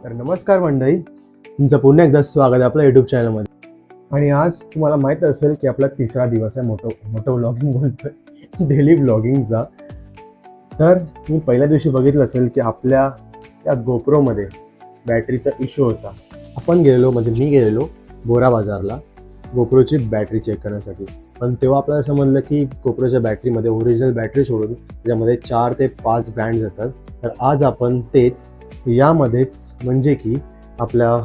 तर नमस्कार मंडळी, तुमचं पुन्हा एकदा स्वागत आहे आपल्या यूट्यूब चॅनलमध्ये. आणि आज तुम्हाला माहीत असेल की आपला तिसरा दिवस आहे मोठं व्लॉगिंग बोलतोय डेली व्लॉगिंगचा. तर मी पहिल्या दिवशी बघितलं असेल की आपल्या त्या गोप्रोमध्ये बॅटरीचा इश्यू होता. आपण मी गेलेलो बोरा बाजारला गोप्रोची बॅटरी चेक करण्यासाठी. पण तेव्हा आपल्याला समजलं की गोप्रोच्या बॅटरीमध्ये ओरिजिनल बॅटरी सोडून त्याच्यामध्ये 4 ते 5 ब्रँड्स येतात. तर आज आपण तेच यामध्येच म्हणजे की आपल्या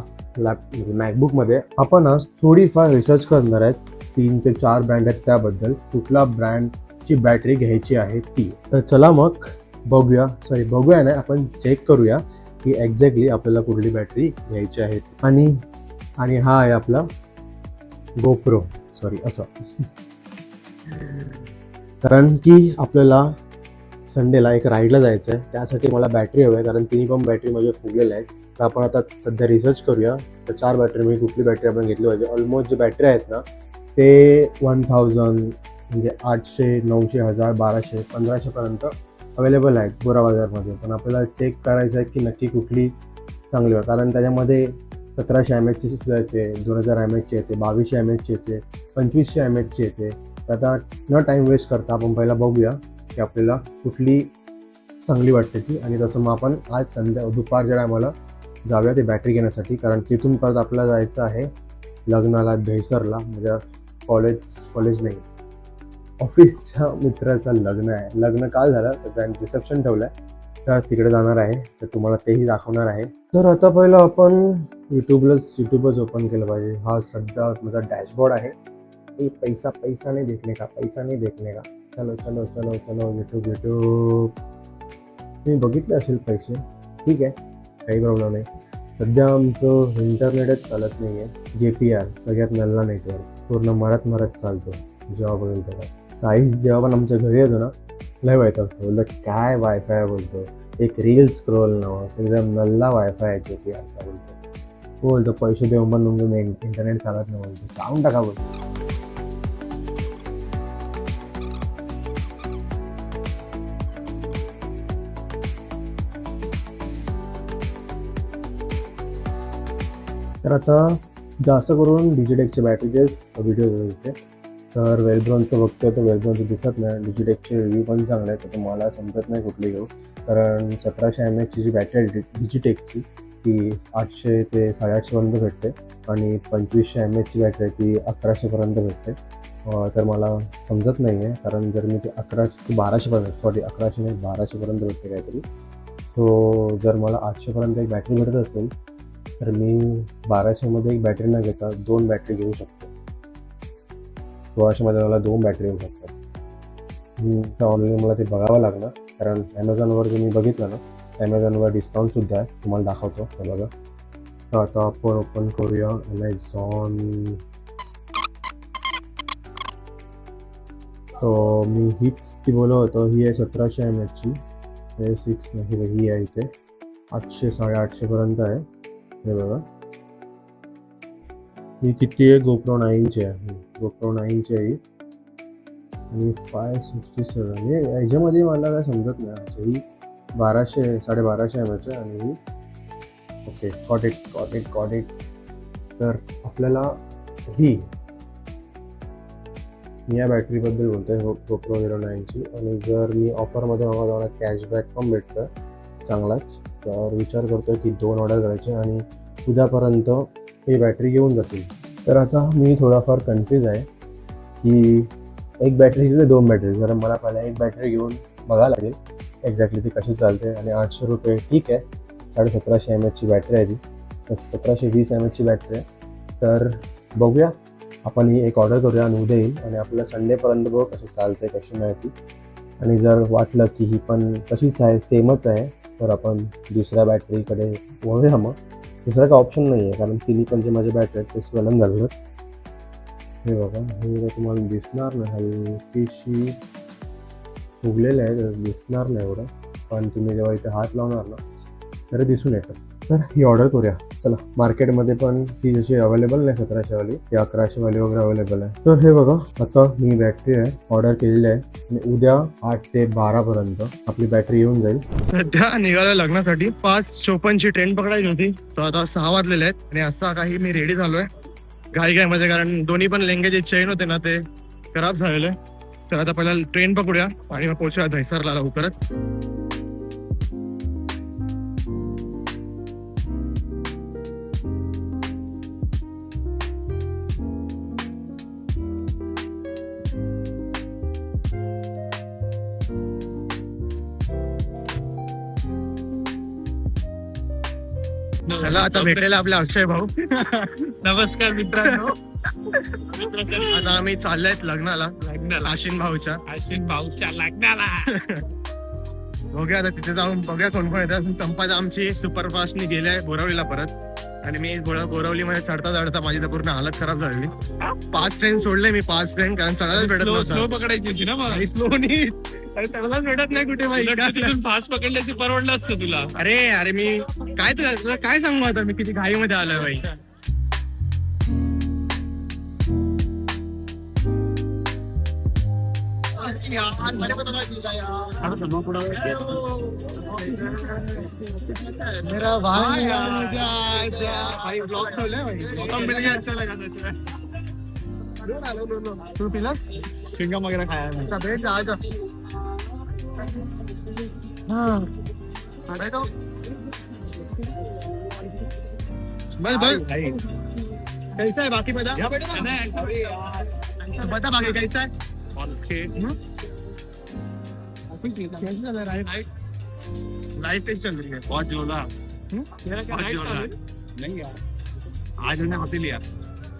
मॅकबुकमध्ये आपण आज थोडीफार रिसर्च करणार आहेत. 3 ते 4 ब्रँड आहेत, त्याबद्दल कुठला ब्रँडची बॅटरी घ्यायची आहे ती. तर चला मग बघूया नाही, आपण चेक करूया की एक्झॅक्टली आपल्याला कुठली बॅटरी घ्यायची आहे. आणि हा आहे आपला गोप्रो असं कारण की आपल्याला संडेला एक राईडला जायचं आहे, त्यासाठी मला बॅटरी हवी आहे. कारण तिन्ही पण बॅटरी माझ्या फुगलेल्या आहेत. तर आपण आता सध्या रिसर्च करूया तर 4 बॅटरी कुठली बॅटरी आपण घेतली पाहिजे. ऑलमोस्ट जे बॅटरी आहेत ना ते 1000 म्हणजे 800, 900, 1000, 1200, 1500 अवेलेबल आहेत बोरा बाजारमध्ये. पण आपल्याला चेक करायचं आहे की नक्की कुठली चांगली आहे. कारण त्याच्यामध्ये 1700 mAhची सुद्धा येते, 2000 mAhची येते, 2200 mAhची येते, 2500 mAhची येते. तर आता न टाईम वेस्ट करता आपण पहिला बघूया की आपल्याला कुठली चांगली वाटते ती. आणि तसं मग आपण आज दुपारच्या टायमाला जाऊया ती बॅटरी घेण्यासाठी. कारण तिथून परत आपल्याला जायचं आहे लग्नाला, दहिसरला. माझ्या कॉलेज नाही, ऑफिसच्या मित्राचं लग्न काल झालं, तर त्याने रिसेप्शन ठेवलं आहे, तर तिकडे जाणार आहे. तर तुम्हाला तेही दाखवणार आहे. तर आता पहिलं आपण यूट्यूबच ओपन केलं पाहिजे. हा सध्या माझा डॅशबोर्ड आहे. पैसा नाही देखने का. चलो यूट्यूब तुम्ही बघितले असेल पैसे, ठीक आहे, काही प्रॉब्लेम नाही. सध्या आमचं इंटरनेटच चालत नाही आहे. JPR सगळ्यात नल्ला नेटवर्क पूर्ण मरत चालतो. जेव्हा बघेल तेव्हा साईज जेव्हा पण आमच्या घरी येतो ना लय वैतागतो. बोलतो काय वायफाय बोलतो, एक रील स्क्रोल नव्हतं, एकदम नल्ला वायफाय आहे JPRचा बोलतो. पैसे देऊन पण तुमचं इंटरनेट चालत नाही बोलतो, काढून टाका बोलतो. तर आता जास्त करून डिजिटेकचे बॅटरीचेच व्हिडिओ होते. तर वेलब्रॉनचं बघतोय तर वेलब्रॉनचं दिसत नाही. डिजिटेकचे रिव्ह्यू पण चांगले आहेत, तर मला समजत नाही कुठली घेऊ. कारण 1700 mAhची जी बॅटरी आहे डिजिटेकची ती 800 ते 850 भेटते. आणि 2500 mAhची बॅटरी आहे ती 1100 भेटते. तर मला समजत नाही आहे, कारण जर मी ती 1100 ते 1200 1100 नाही 1200 भेटते काहीतरी. सो जर मला 800 एक बॅटरी भेटत असेल तर मी 1200 एक बॅटरी न घेता 2 बॅटरी घेऊ शकतो. 1600 मला 2 बॅटरी येऊ शकतात. तर ऑनलाईन मला ते बघावं लागणार, कारण ॲमेझॉनवर जे मी बघितलं ना, ॲमेझॉनवर डिस्काउंटसुद्धा आहे, तुम्हाला दाखवतो. हे बघा. तर आता आपण ओपन करूया ॲमेझॉन. तर मी हीच ती बोलत होतो, ही आहे 1700 mAhची. हे 6 नाही, ही आहे इथे 800 850 आहे. हे बघा, ही किती आहे, गोप्रो 9ची आहे. गोप्रो 9ची आहे आणि 567. ह्याच्यामध्ये मला काय समजत नाही. ही 1200 mAhची आणि ही ओके कॉट इट. तर आपल्याला ही या बॅटरीबद्दल बोलतोय, गोप्रो 09ची. आणि जर मी ऑफरमध्ये मला कॅशबॅक पण भेटतं चांगलाच. तर विचार करतो की 2 ऑर्डर करायचे आणि उद्यापर्यंत ही बॅटरी घेऊन जातील. तर आता मी थोडाफार कन्फ्यूज आहे की एक बॅटरी घेऊ 2 बॅटरी. कारण मला पहिला एक बॅटरी घेऊन बघायला लागेल एक्झॅक्टली ती कशी चालते. आणि 800 रुपये ठीक आहे, 1750 mAhची बॅटरी आहे ती, 1720 mAhची बॅटरी आहे. तर बघूया, आपण ही एक ऑर्डर करूया आणि उद्या येईल. आणि आपल्याला संडेपर्यंत बघू कशी चालते, कशी नाही ती. आणि जर वाटलं की ही पण तशीच आहे, सेमच आहे, तर आपण दुसऱ्या बॅटरीकडे वळूया. मग दुसरा काय ऑप्शन नाही आहे, कारण तिन्ही पण जे माझे बॅटरी आहेत ते स्वलन झालं. हे बघा, हे तुम्हाला दिसणार नाही, हलकीशी फुगलेलं आहे, दिसणार नाही एवढं. पण तुम्ही जेव्हा इथे हात लावणार ना तरी दिसून येतं. तर ही ऑर्डर करूया. चला, मार्केटमध्ये पण ही जशी अवेलेबल नाही 1700 वाली, ही 1100 वाली वगैरे अवेलेबल आहे. तर हे बघा, आता मी बॅटरी आहे ऑर्डर केलेली आहे आणि उद्या 8 ते 12 पर्यंत आपली बॅटरी येऊन जाईल. सध्या निघालोय लग्नासाठी. 5:54 ट्रेन पकडायची होती, तर आता 6 वाजलेले आहेत आणि असा काही मी रेडी झालोय घाई मध्ये, कारण दोन्ही पण लेंग्याचे चेन होते ना ते खराब झालेले. तर आता पहिला ट्रेन पकडूया आणि मग पोहोचूया दहिसरला लवकरच. चला आता भेटायला आपले अक्षय भाऊ. नमस्कार मित्रांनो. आता आम्ही चाललोय लग्नाला आशिन भाऊच्या. अश्विन भाऊच्या लग्नाला. बघूया आता तिथे जाऊन बघूया कोण कोण येतात. संपादा आमची सुपरफास्टनी गेले बोरावलीला परत, आणि मी बोरावलीमध्ये चढता चढता माझी तर पूर्ण हालत खराब झालेली. 5 ट्रेन सोडले मी, 5 ट्रेन, कारण चढायलाच भेटत स्लो नव्हतं. पकडायची होती ना मला. स्लो नाही, चढायलाच भेटत नाही कुठे बाई. फास्ट पकडल्याची परवडलं असतं तुला. अरे अरे मी काय तुला काय सांगू आता, मी किती घाईमध्ये आलोय बाई. मेरा भाई भाई ब्लॉग ठेवलाय भाई. तू पिलास चिंगम वगैरे खायला. सगळे जायचं. बस बस. कैसा है बाकी बता बता बाकी कैसा है. लाइफ कैसे चल रही है. बहुत जोरदार. बहुत जोरदार. नहीं यार, आज हमने होटल लिया.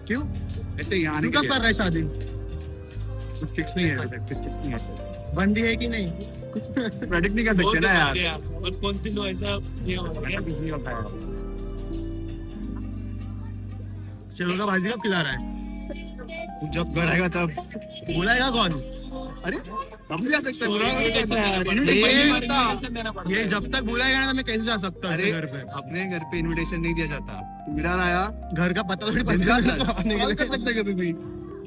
क्यों ऐसे यहाँ आने तू के कब लिए. कर रहा है शादी. कुछ फिक्स नहीं है अभी तक, कुछ फिक्स नहीं है. बंदी है कि नहीं. प्रेडिक्ट नहीं कर सकते ना यार. और कौन सी लो ऐसा ये ऐसा कुछ नहीं होता है. शेरों का भाजी कब खिला रहा है. तू जब घर आएगा तब बुलाएगा कौन. अरे हम भी आ सकते ये जब तक बुलाएगा ना मैं कैसे जा सकता हूँ अरे घर पे. अपने घर पे इनविटेशन नहीं दिया जाता. तू इधर आया घर का पता थोड़ी बिंदास पता आ. कॉल कर सकते कभी भी.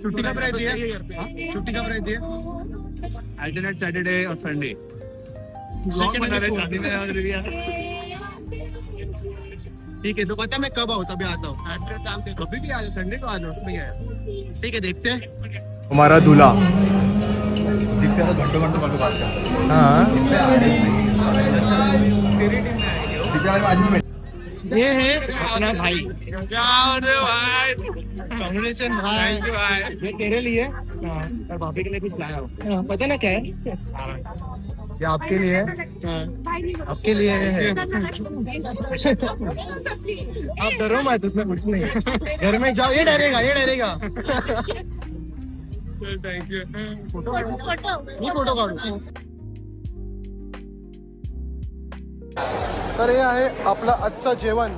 छुट्टी कब रहती है. छुट्टी कब रहती है. अल्टरनेट सैटरडे और संडे. ठीक है, तो पता मैं कब आऊँ तभी आता हूँ. कभी भी आ जाओ, संडे को आ जाओ, उसमें क्या है. ठीक है, देखते हैं. हमारा दूल्हा. घंटों घंटों बात करता हाँ, ये है अपना भाई. भाई. कॉम्बिनेशन भाई. ये तेरे लिए और भाभी के लिए कुछ लाया हो. पता ना क्या है. ये आपके लिए है, आपके लिए है. आप डरो मत, उसमें कुछ नहीं है. घर में जाओ, ये डरेगा, ये डरेगा. थँक्यू. मी फोटो काढू. तर हे आहे आपलं आजचं जेवण.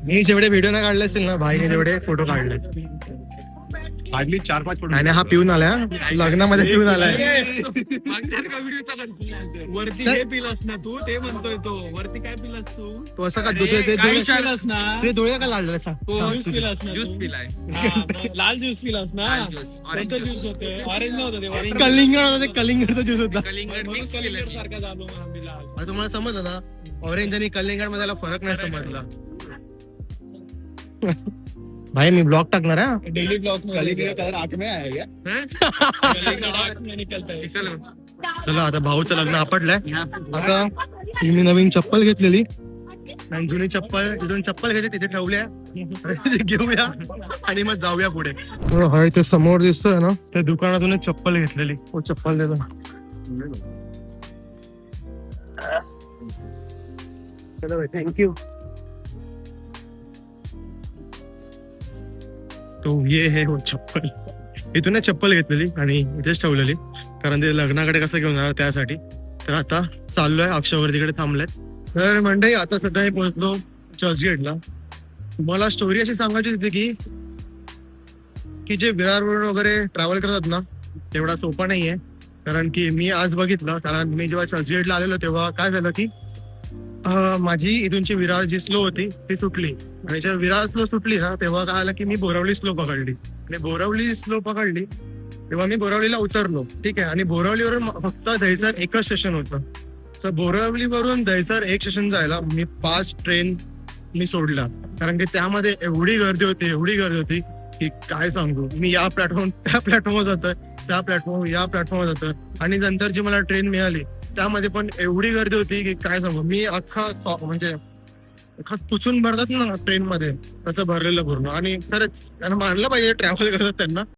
मी जेवढे व्हिडिओ नाही काढले असतील ना, भाईने जेवढे फोटो काढले. Hardly 4-5 photo. आणि हा पिऊन आलाय, लग्नामध्ये पिऊन आलाय. वरती चल. हे पिलास ना तू, ते म्हणतोय तो. वरती काय पिलास तू. तो असं का अरे, ते काय डोळे- पिलास ना. ते डोळे का लाल सांग. तो सांग ज्यूस तुझे. पिलास ना. ज्यूस तू? पिलाय. हा, मग लाल ज्यूस पिलास ना. लाल ज्यूस, ऑरेंज कोणतं ज्यूस. ज्यूस होते. ऑरेंज नव्हतं ते, ऑरेंज. कलिंगड होता, ते कलिंगडचा ज्यूस होता. कलिंगड मग मिक्स कलिंगड केलं. सारखा झालो मग आम्ही लाल. आता तुम्हाला समजलं ना, ऑरेंज आणि कलिंगड मध्ये फरक नाही समजला. भाई मी ब्लॉग टाकणार आहे. डेली ब्लॉग कलिंगड कलर आंख में आया क्या. निकलता है. चलो. चला आता भाऊचं लग्न आपटलंय. आता मी नवीन चप्पल घेतलेली आणि जुनी चप्पल, तिथून चप्पल घेते तिथे ठेवल्या. घेऊया आणि मग जाऊया पुढे. हाय ते समोर दिसतोय ना, त्या दुकानातून चप्पल घेतलेली. हो, चप्पल देतो. चलो भाई, थँक्यू. तो ये है वो चप्पल. इथून चप्पल घेतलेली आणि इथेच ठेवलेली, कारण ते लग्नाकडे कसं घेऊन जाणार त्यासाठी. तर आता चाललोय अक्षयवर, तिकडे थांबलेत. तर मंडळी आता सध्या मी पोहोचलो चर्चगेटला. तुम्हाला स्टोरी अशी सांगायची होती की जे विरार वगैरे ट्रॅव्हल करतात ना, तेवढा सोपा नाहीये. कारण की मी आज बघितलं, कारण मी जेव्हा चर्चगेटला आलेलो तेव्हा काय झालं की माझी इथूनची विरार जी स्लो होती ती सुटली, आणि जेव्हा विरार स्लो सुटली ना तेव्हा काय आलं की मी बोरवली स्लो पकडली, आणि बोरवली स्लो पकडली तेव्हा मी बोरवलीला उतरलो. ठीक आहे, आणि बोरवलीवरून फक्त दहिसर एकच स्टेशन होतं. तर बोरवलीवरून दहिसर एक स्टेशन जायला मी 5 ट्रेन मी सोडला, कारण की त्यामध्ये एवढी गर्दी होती की काय सांगू. मी या प्लॅटफॉर्म त्या प्लॅटफॉर्मवर जातोय, त्या प्लॅटफॉर्म या प्लॅटफॉर्मवर जातोय, आणि नंतर जी मला ट्रेन मिळाली त्यामध्ये पण एवढी गर्दी होती की काय सांगू. मी म्हणजे पुसून भरतात ना ट्रेन मध्ये, तसं भरलेलं पूर्ण. आणि खरंच त्यांना मानलं पाहिजे, ट्रॅव्हल करतात त्यांना.